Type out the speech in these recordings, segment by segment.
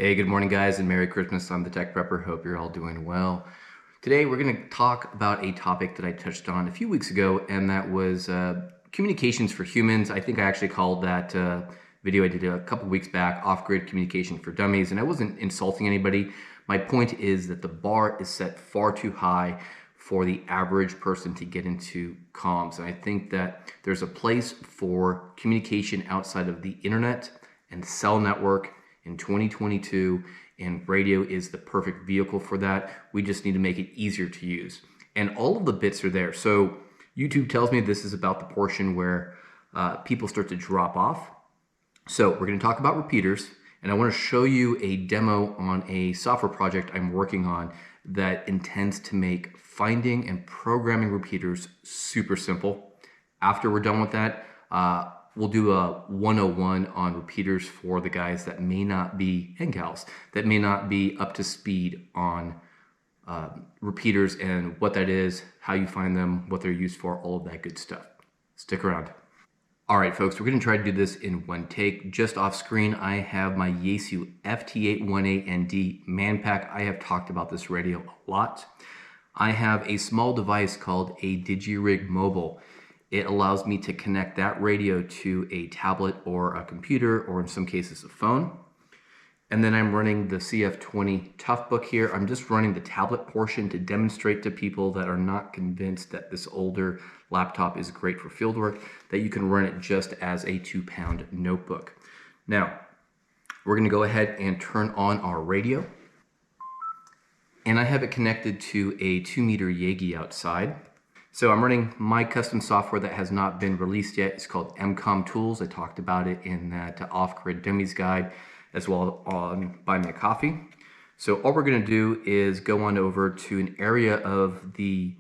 Hey, good morning guys, and Merry Christmas. I'm the Tech Prepper. Hope you're all doing well. Today we're going to talk about a topic that I touched on a few weeks ago, and that was communications for humans. I think I actually called that video I did a couple weeks back, Off-Grid Communication for Dummies, and I wasn't insulting anybody. My point is that the bar is set far too high for the average person to get into comms. And I think that there's a place for communication outside of the internet and cell network in 2022, and radio is the perfect vehicle for that. We just need to make it easier to use. And all of the bits are there. So YouTube tells me this is about the portion where people start to drop off. So we're going to talk about repeaters, and I want to show you a demo on a software project I'm working on that intends to make finding and programming repeaters super simple. After we're done with that, we'll do a 101 on repeaters for the guys that may not be, and gals, that may not be up to speed on repeaters and what that is, how you find them, what they're used for, all of that good stuff. Stick around. All right, folks, we're going to try to do this in one take. Just off screen, I have my Yaesu FT818ND man pack. I have talked about this radio a lot. I have a small device called a DigiRig Mobile. It allows me to connect that radio to a tablet or a computer, or in some cases a phone. And then I'm running the CF20 Toughbook here. I'm just running the tablet portion to demonstrate to people that are not convinced that this older laptop is great for fieldwork, that you can run it just as a 2-pound notebook. Now, we're gonna go ahead and turn on our radio. And I have it connected to a 2-meter Yagi outside. So I'm running my custom software that has not been released yet. It's called MCOM Tools. I talked about it in that Off-Grid Dummies guide, as well on Buy Me a Coffee. So all we're gonna do is go on over to an area of the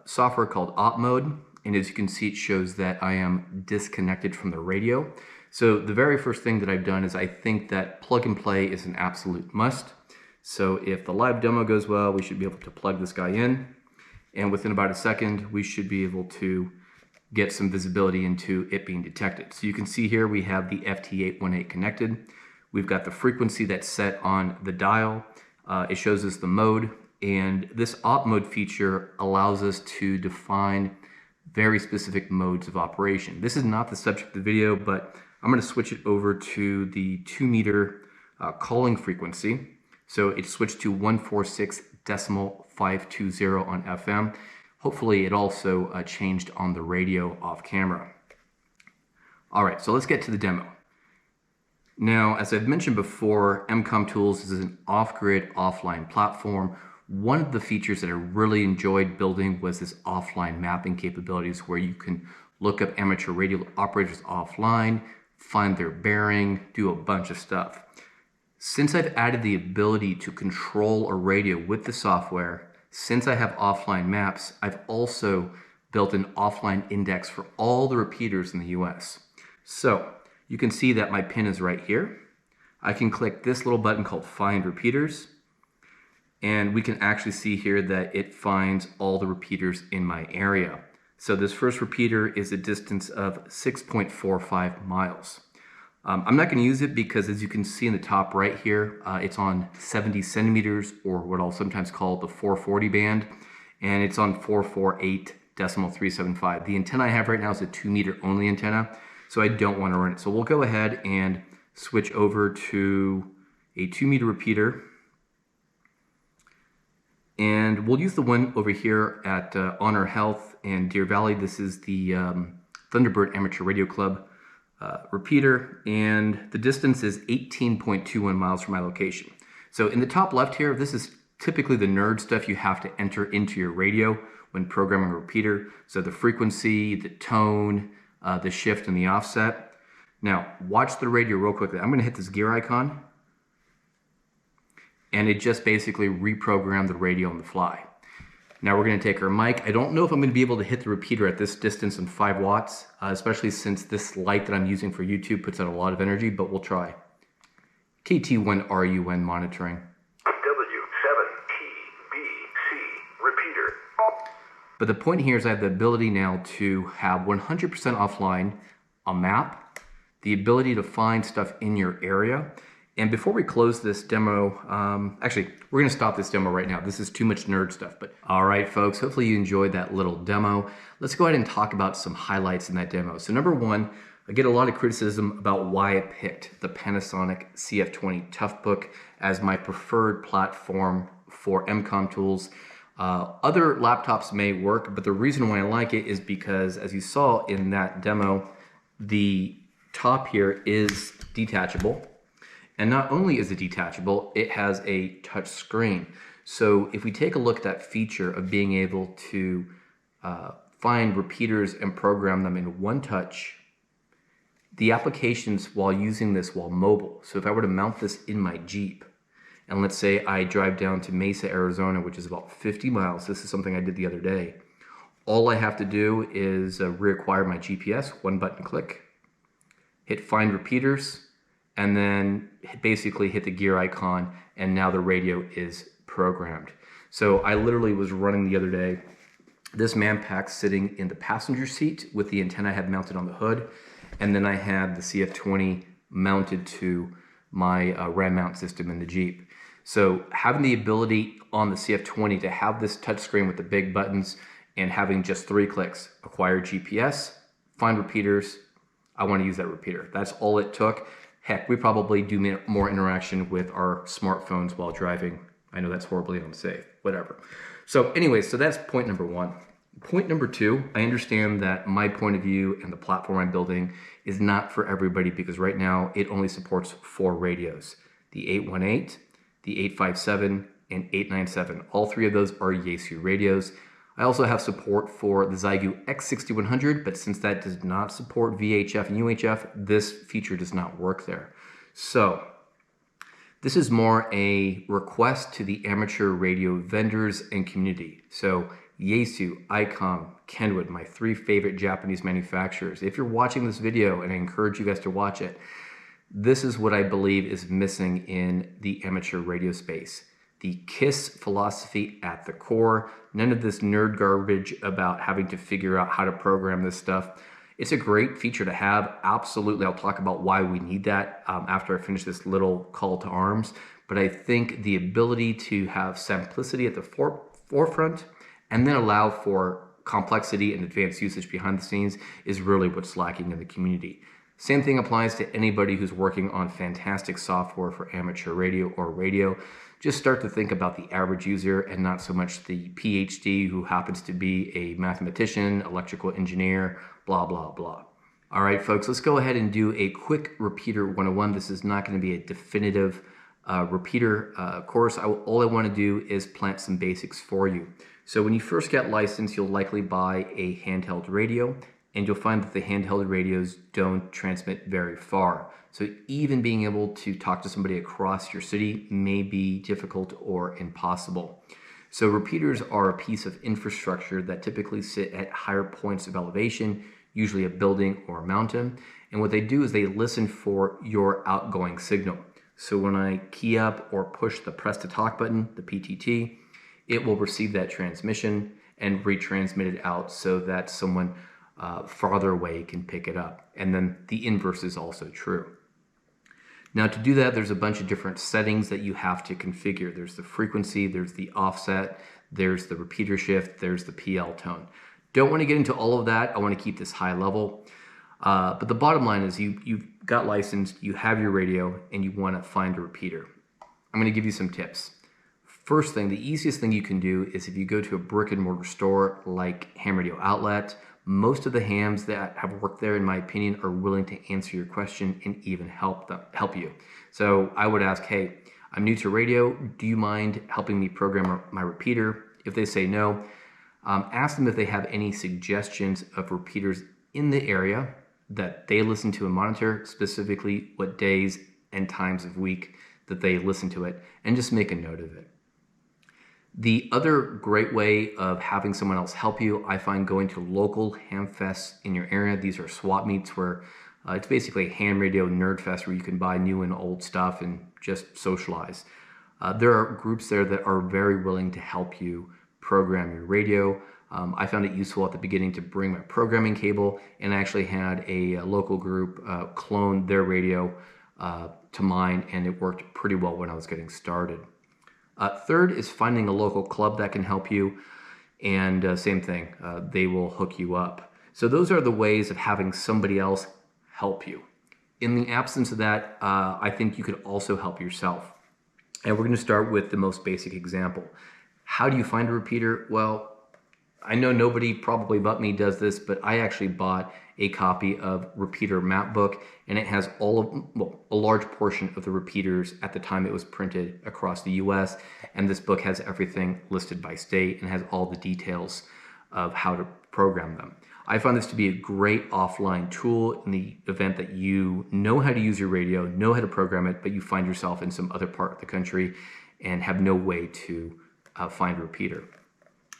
software called Op Mode. And as you can see, it shows that I am disconnected from the radio. So the very first thing that I've done is I think that plug and play is an absolute must. So if the live demo goes well, we should be able to plug this guy in. And within about a second, we should be able to get some visibility into it being detected. So you can see here we have the FT818 connected. We've got the frequency that's set on the dial. It shows us the mode. And this op mode feature allows us to define very specific modes of operation. This is not the subject of the video, but I'm going to switch it over to the 2-meter calling frequency. So it switched to 146.520 on FM. Hopefully it also changed on the radio off camera. All right, so let's get to the demo. Now, as I've mentioned before, MCOM Tools is an off-grid, offline platform. One of the features that I really enjoyed building was this offline mapping capabilities, where you can look up amateur radio operators offline, find their bearing, do a bunch of stuff. Since I've added the ability to control a radio with the software, since I have offline maps, I've also built an offline index for all the repeaters in the US. So you can see that my pin is right here. I can click this little button called Find Repeaters, and we can actually see here that it finds all the repeaters in my area. So this first repeater is a distance of 6.45 miles. I'm not going to use it because, as you can see in the top right here, it's on 70 centimeters, or what I'll sometimes call the 440 band, and it's on 448.375. The antenna I have right now is a 2-meter only antenna, so I don't want to run it. So we'll go ahead and switch over to a 2-meter repeater, and we'll use the one over here at Honor Health and Deer Valley. This is the Thunderbird Amateur Radio Club repeater, and the distance is 18.21 miles from my location. So in the top left here, this is typically the nerd stuff you have to enter into your radio when programming a repeater. So the frequency, the tone, the shift, and the offset. Now watch the radio real quickly. I'm going to hit this gear icon, and it just basically reprogrammed the radio on the fly. Now we're going to take our mic. I don't know if I'm going to be able to hit the repeater at this distance on 5 watts, especially since this light that I'm using for YouTube puts out a lot of energy, but we'll try. KT1RUN monitoring. W7TBC repeater. But the point here is I have the ability now to have 100% offline, a map, the ability to find stuff in your area, And before we close this demo, actually, we're going to stop this demo right now. This is too much nerd stuff. But all right, folks, hopefully you enjoyed that little demo. Let's go ahead and talk about some highlights in that demo. So number one, I get a lot of criticism about why I picked the Panasonic CF20 Toughbook as my preferred platform for MCOM tools. Other laptops may work, but the reason why I like it is because, as you saw in that demo, the top here is detachable. And not only is it detachable, it has a touch screen. So if we take a look at that feature of being able to find repeaters and program them in one touch, the applications while using this while mobile. So if I were to mount this in my Jeep, and let's say I drive down to Mesa, Arizona, which is about 50 miles. This is something I did the other day. All I have to do is reacquire my GPS, one button click, hit find repeaters, and then basically hit the gear icon, and now the radio is programmed. So I literally was running the other day, this Manpack sitting in the passenger seat with the antenna I had mounted on the hood, and then I had the CF20 mounted to my RAM mount system in the Jeep. So having the ability on the CF20 to have this touchscreen with the big buttons and having just 3 clicks, acquire GPS, find repeaters, I want to use that repeater. That's all it took. Heck, we probably do more interaction with our smartphones while driving. I know that's horribly unsafe, whatever. So anyway, so that's point number one. Point number two, I understand that my point of view and the platform I'm building is not for everybody because right now it only supports 4 radios. The 818, the 857, and 897. All 3 of those are Yaesu radios. I also have support for the Xiegu X6100, but since that does not support VHF and UHF, this feature does not work there. So this is more a request to the amateur radio vendors and community. So Yaesu, ICOM, Kenwood, my 3 favorite Japanese manufacturers. If you're watching this video, and I encourage you guys to watch it, this is what I believe is missing in the amateur radio space. The KISS philosophy at the core. None of this nerd garbage about having to figure out how to program this stuff. It's a great feature to have. Absolutely, I'll talk about why we need that after I finish this little call to arms. But I think the ability to have simplicity at the forefront and then allow for complexity and advanced usage behind the scenes is really what's lacking in the community. Same thing applies to anybody who's working on fantastic software for amateur radio or radio. Just start to think about the average user and not so much the PhD who happens to be a mathematician, electrical engineer, blah, blah, blah. All right, folks, let's go ahead and do a quick repeater 101. This is not going to be a definitive repeater course. All I want to do is plant some basics for you. So when you first get licensed, you'll likely buy a handheld radio, and you'll find that the handheld radios don't transmit very far. So even being able to talk to somebody across your city may be difficult or impossible. So repeaters are a piece of infrastructure that typically sit at higher points of elevation, usually a building or a mountain. And what they do is they listen for your outgoing signal. So when I key up or push the press to talk button, the PTT, it will receive that transmission and retransmit it out so that someone farther away can pick it up. And then the inverse is also true. Now to do that, there's a bunch of different settings that you have to configure. There's the frequency, there's the offset, there's the repeater shift, there's the PL tone. Don't want to get into all of that. I want to keep this high level. But the bottom line is you've got licensed, you have your radio, and you want to find a repeater. I'm going to give you some tips. First thing, the easiest thing you can do is if you go to a brick and mortar store like Ham Radio Outlet, most of the hams that have worked there, in my opinion, are willing to answer your question and even help you. So I would ask, hey, I'm new to radio. Do you mind helping me program my repeater? If they say no, ask them if they have any suggestions of repeaters in the area that they listen to and monitor, specifically what days and times of week that they listen to it, and just make a note of it. The other great way of having someone else help you, I find going to local ham fests in your area. These are swap meets where it's basically a ham radio nerd fest where you can buy new and old stuff and just socialize. There are groups there that are very willing to help you program your radio. I found it useful at the beginning to bring my programming cable, and I actually had a local group clone their radio to mine, and it worked pretty well when I was getting started. Third is finding a local club that can help you, and same thing, they will hook you up. So those are the ways of having somebody else help you. In the absence of that, I think you could also help yourself. And we're going to start with the most basic example. How do you find a repeater? Well, I know nobody probably but me does this, but I actually bought a copy of Repeater Map Book, and it has a large portion of the repeaters at the time it was printed across the US. And this book has everything listed by state and has all the details of how to program them. I found this to be a great offline tool in the event that you know how to use your radio, know how to program it, but you find yourself in some other part of the country and have no way to find a repeater.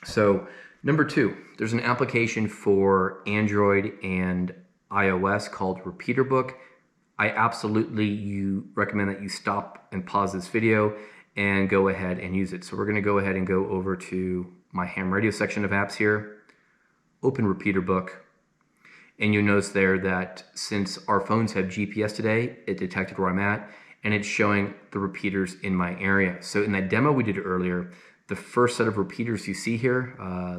So number 2, there's an application for Android and iOS called Repeater Book. I absolutely recommend that you stop and pause this video and go ahead and use it. So we're going to go ahead and go over to my ham radio section of apps here. Open Repeater Book, and you'll notice there that since our phones have GPS today, it detected where I'm at, and it's showing the repeaters in my area. So in that demo we did earlier, the first set of repeaters you see here,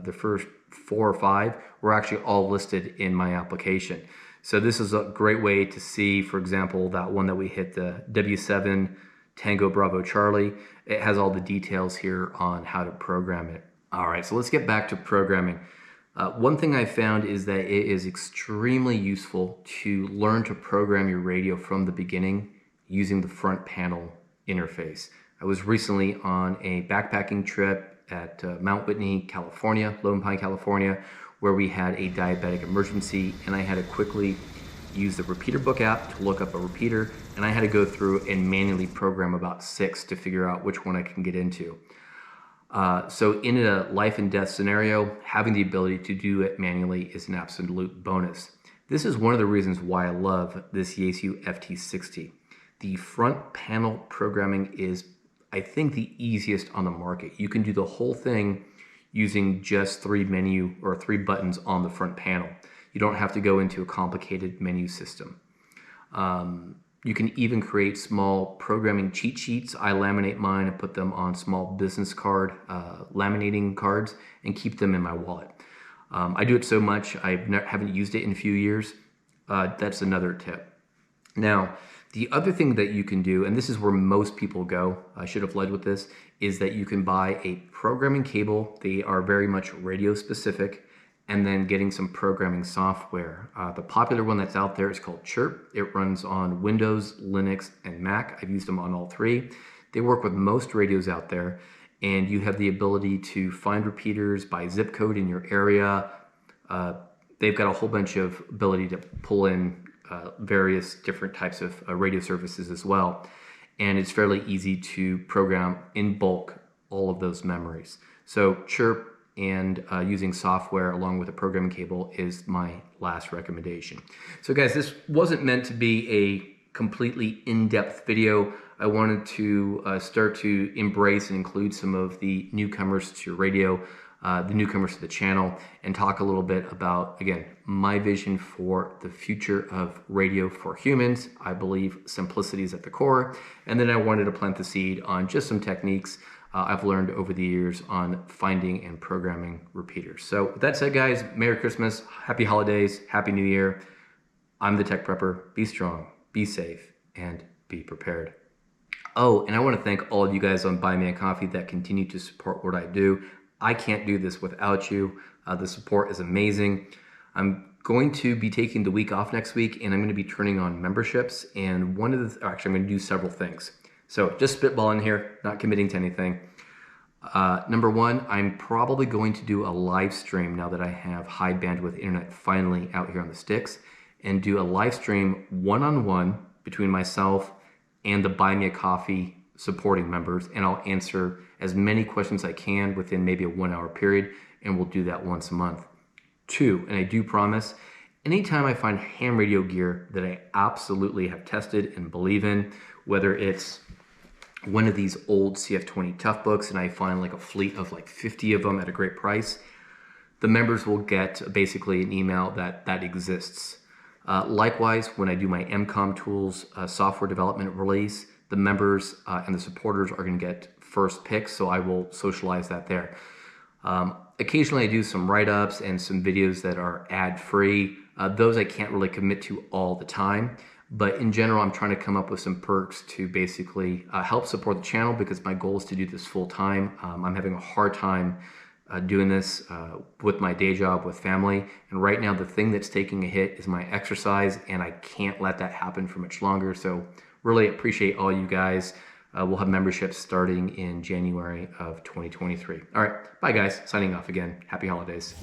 the first 4 or 5, were actually all listed in my application. So this is a great way to see, for example, that one that we hit, the W7 Tango Bravo Charlie. It has all the details here on how to program it. All right, so let's get back to programming. One thing I found is that it is extremely useful to learn to program your radio from the beginning using the front panel interface. I was recently on a backpacking trip at Mount Whitney, California, Lone Pine, California, where we had a diabetic emergency, and I had to quickly use the Repeater Book app to look up a repeater, and I had to go through and manually program about 6 to figure out which one I can get into. So in a life and death scenario, having the ability to do it manually is an absolute bonus. This is one of the reasons why I love this Yaesu FT60. The front panel programming is, I think, the easiest on the market. You can do the whole thing using just 3 buttons on the front panel. You don't have to go into a complicated menu system. You can even create small programming cheat sheets. I laminate mine and put them on small business card laminating cards and keep them in my wallet. I do it so much I haven't used it in a few years. That's another tip. Now, the other thing that you can do, and this is where most people go, I should have led with this, is that you can buy a programming cable. They are very much radio specific, and then getting some programming software. The popular one that's out there is called Chirp. It runs on Windows, Linux, and Mac. I've used them on all 3. They work with most radios out there, and you have the ability to find repeaters by zip code in your area. They've got a whole bunch of ability to pull in various different types of radio services as well. And it's fairly easy to program in bulk all of those memories. So Chirp and using software along with a programming cable is my last recommendation. So guys, this wasn't meant to be a completely in-depth video. I wanted to start to embrace and include some of the newcomers to radio, the newcomers to the channel, and talk a little bit about, again, my vision for the future of radio for humans. I believe simplicity is at the core. And then I wanted to plant the seed on just some techniques I've learned over the years on finding and programming repeaters. So with that said, guys, Merry Christmas, Happy Holidays, Happy New Year. I'm the Tech Prepper. Be strong, be safe, and be prepared. Oh, and I want to thank all of you guys on Buy Me a Coffee that continue to support what I do. I can't do this without you. The support is amazing. I'm going to be taking the week off next week, and I'm going to be turning on memberships. And actually, I'm going to do several things. So just spitballing here, not committing to anything. Number 1, I'm probably going to do a live stream now that I have high bandwidth internet finally out here on the sticks, and do a live stream one-on-one between myself and the Buy Me a Coffee supporting members, and I'll answer as many questions as I can within maybe a 1-hour period, and we'll do that once a month. 2, and I do promise, anytime I find ham radio gear that I absolutely have tested and believe in, whether it's one of these old CF20 Tough books and I find like a fleet of like 50 of them at a great price, the members will get basically an email that exists. Likewise, when I do my MCOM tools software development release, the members and the supporters are going to get first picks, so I will socialize that there. Occasionally I do some write-ups and some videos that are ad-free. Those I can't really commit to all the time, but in general I'm trying to come up with some perks to basically help support the channel, because my goal is to do this full-time. I'm having a hard time doing this with my day job, with family, and right now the thing that's taking a hit is my exercise, and I can't let that happen for much longer. So really appreciate all you guys. We'll have memberships starting in January of 2023. All right, bye guys, signing off again. Happy holidays.